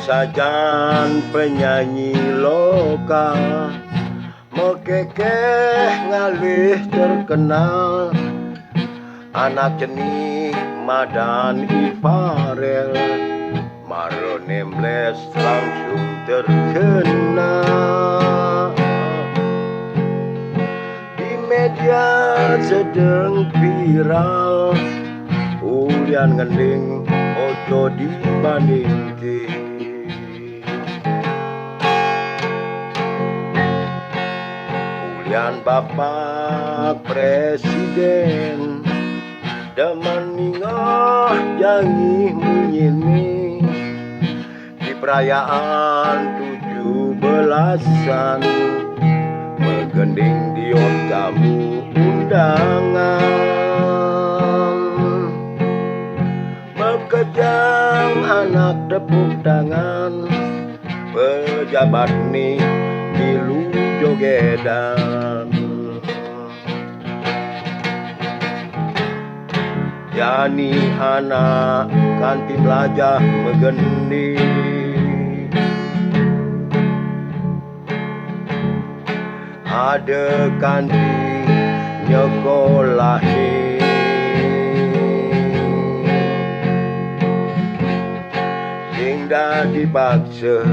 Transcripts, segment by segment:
sajan penyanyi lokal, mekekeh ngalih terkenal, anak jenih Madan Iparel, Marone Mbles langsung terkenal. Di media sedang viral, Ulian ngending ojo dibandingke. Ulian Bapak Presiden demen ningah jangi munyini di perayaan 17-an, megending dion tamu undangan, mekejang anak tepuk tangan, pejabat nih milu jogedan. Yani anak kantin lajah megendi, ada kantin nyekolah ni, sing dah dipaksa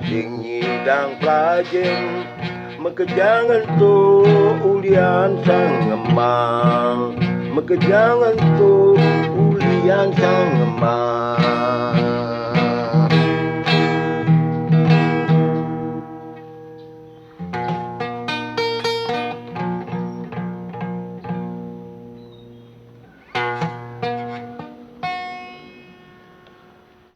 sing nyidang pelajeng, mekejangan tu ulian sang ngembang, mekejangan tu ulian sang ngembang.